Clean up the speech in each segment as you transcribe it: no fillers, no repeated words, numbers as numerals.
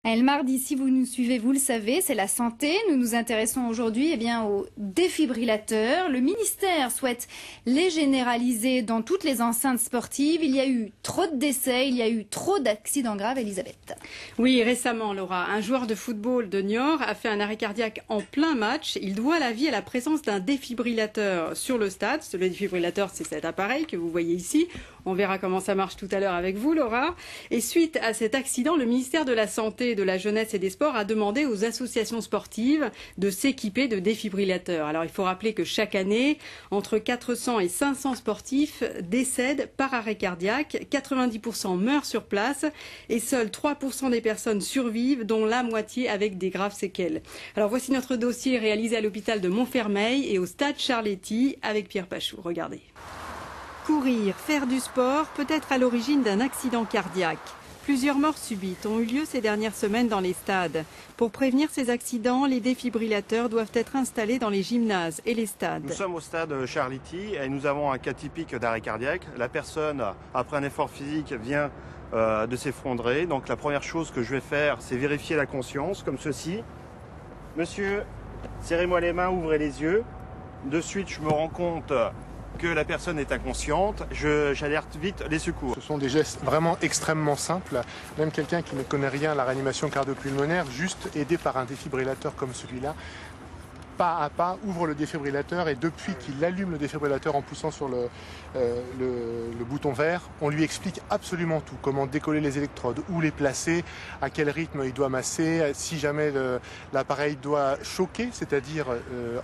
Le mardi, si vous nous suivez, vous le savez, c'est la santé. Nous nous intéressons aujourd'hui aux défibrillateurs. Le ministère souhaite les généraliser dans toutes les enceintes sportives. Il y a eu trop de décès, il y a eu trop d'accidents graves, Elisabeth. Oui, récemment, Laura, un joueur de football de Niort a fait un arrêt cardiaque en plein match. Il doit la vie à la présence d'un défibrillateur sur le stade. Le défibrillateur, c'est cet appareil que vous voyez ici. On verra comment ça marche tout à l'heure avec vous, Laura. Et suite à cet accident, le ministère de la Santé, de la Jeunesse et des Sports a demandé aux associations sportives de s'équiper de défibrillateurs. Alors, il faut rappeler que chaque année, entre 400 et 500 sportifs décèdent par arrêt cardiaque. 90% meurent sur place et seuls 3% des personnes survivent, dont la moitié avec des graves séquelles. Alors, voici notre dossier réalisé à l'hôpital de Montfermeil et au stade Charletti avec Pierre Pachou. Regardez. Courir, faire du sport peut être à l'origine d'un accident cardiaque. Plusieurs morts subites ont eu lieu ces dernières semaines dans les stades. Pour prévenir ces accidents, les défibrillateurs doivent être installés dans les gymnases et les stades. Nous sommes au stade Charletti et nous avons un cas typique d'arrêt cardiaque. La personne, après un effort physique, vient de s'effondrer. Donc la première chose que je vais faire, c'est vérifier la conscience, comme ceci. Monsieur, serrez-moi les mains, ouvrez les yeux. De suite, je me rends compte que la personne est inconsciente, j'alerte vite les secours. Ce sont des gestes vraiment extrêmement simples. Même quelqu'un qui ne connaît rien à la réanimation cardio-pulmonaire, juste aidé par un défibrillateur comme celui-là, pas à pas, ouvre le défibrillateur et depuis qu'il allume le défibrillateur en poussant sur le bouton vert, on lui explique absolument tout. Comment décoller les électrodes, où les placer, à quel rythme il doit masser, si jamais l'appareil doit choquer, c'est-à-dire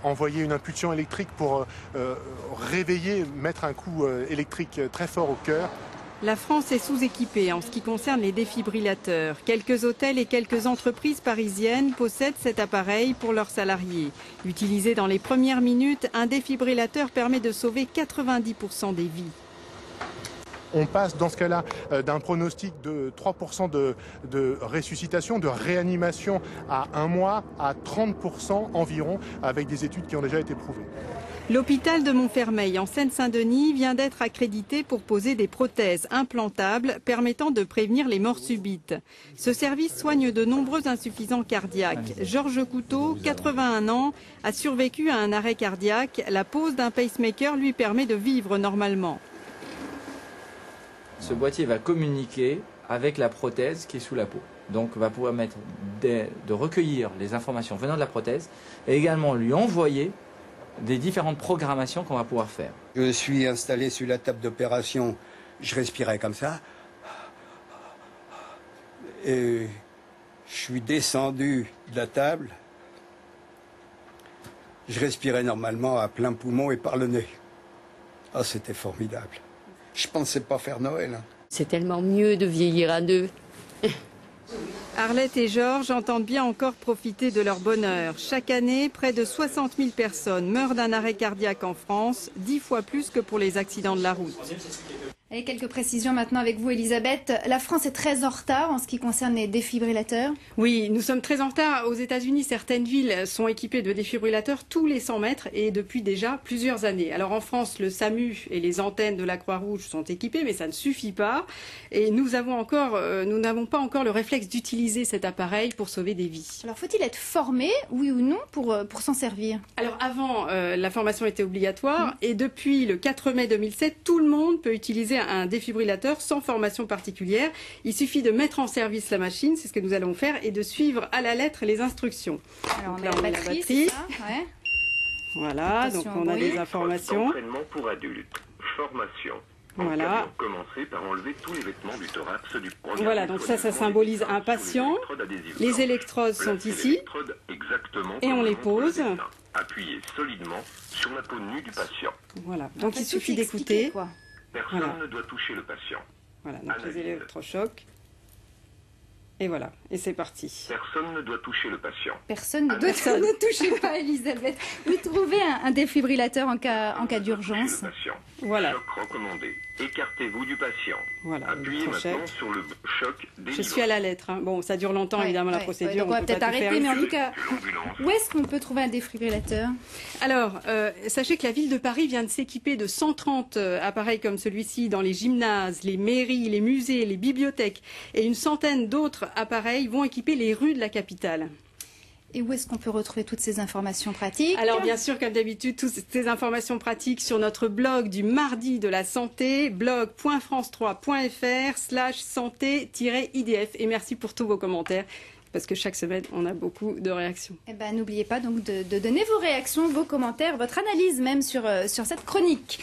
envoyer une impulsion électrique pour réveiller, mettre un coup électrique très fort au cœur. La France est sous-équipée en ce qui concerne les défibrillateurs. Quelques hôtels et quelques entreprises parisiennes possèdent cet appareil pour leurs salariés. Utilisé dans les premières minutes, un défibrillateur permet de sauver 90% des vies. On passe dans ce cas-là d'un pronostic de 3% de ressuscitation, de réanimation à 1 mois à 30% environ, avec des études qui ont déjà été prouvées. L'hôpital de Montfermeil en Seine-Saint-Denis vient d'être accrédité pour poser des prothèses implantables permettant de prévenir les morts subites. Ce service soigne de nombreux insuffisants cardiaques. Georges Couteau, 81 ans, a survécu à un arrêt cardiaque. La pose d'un pacemaker lui permet de vivre normalement. Ce boîtier va communiquer avec la prothèse qui est sous la peau. Donc va pouvoir de recueillir les informations venant de la prothèse et également lui envoyer des différentes programmations qu'on va pouvoir faire. Je suis installé sur la table d'opération, je respirais comme ça. Et je suis descendu de la table. Je respirais normalement à plein poumon et par le nez. Ah, c'était formidable. Je pensais pas faire Noël. C'est tellement mieux de vieillir à deux. Arlette et Georges entendent bien encore profiter de leur bonheur. Chaque année, près de 60 000 personnes meurent d'un arrêt cardiaque en France, 10 fois plus que pour les accidents de la route. Et quelques précisions maintenant avec vous, Elisabeth. La France est très en retard en ce qui concerne les défibrillateurs. Oui, nous sommes très en retard. Aux États-Unis, certaines villes sont équipées de défibrillateurs tous les 100 mètres et depuis déjà plusieurs années. Alors en France, le SAMU et les antennes de la Croix-Rouge sont équipées, mais ça ne suffit pas. Et nous n'avons pas encore le réflexe d'utiliser cet appareil pour sauver des vies. Alors faut-il être formé, oui ou non, pour s'en servir? Alors avant, la formation était obligatoire et depuis le 4 mai 2007, tout le monde peut utiliser un défibrillateur sans formation particulière. Il suffit de mettre en service la machine, c'est ce que nous allons faire, et de suivre à la lettre les instructions. Alors donc là, on met la batterie. Ouais. Voilà, Attention, donc on a des informations. Entraînement pour adultes. Formation. Voilà. Commencez par enlever tous les vêtements du thorax du premier. Voilà, donc ça symbolise un patient. Les électrodes sont ici. Et on les pose. Appuyez solidement sur la peau nue du patient. Voilà, donc il suffit d'écouter. Personne ne doit toucher le patient. Voilà, donc les électrochocs. Et voilà, et c'est parti. Personne ne doit toucher le patient. Personne ne touchez pas, Elisabeth. Vous trouvez un défibrillateur en cas d'urgence. Voilà. Choc recommandé. Écartez-vous du patient. Voilà, Appuyez crochet. maintenant sur le choc Je délivré. suis à la lettre. Hein. Bon, ça dure longtemps, évidemment, la procédure. Donc on va peut peut-être pas tout arrêter, faire mais en ici. tout cas, L'ambulance. où est-ce qu'on peut trouver un défibrillateur? Alors, sachez que la ville de Paris vient de s'équiper de 130 appareils comme celui-ci dans les gymnases, les mairies, les musées, les bibliothèques. Et une centaine d'autres appareils vont équiper les rues de la capitale. Et où est-ce qu'on peut retrouver toutes ces informations pratiques? Alors bien sûr, comme d'habitude, toutes ces informations pratiques sur notre blog du mardi de la santé, blog.france3.fr/santé-idf. Et merci pour tous vos commentaires, parce que chaque semaine, on a beaucoup de réactions. Eh ben, n'oubliez pas donc de donner vos réactions, vos commentaires, votre analyse même sur cette chronique.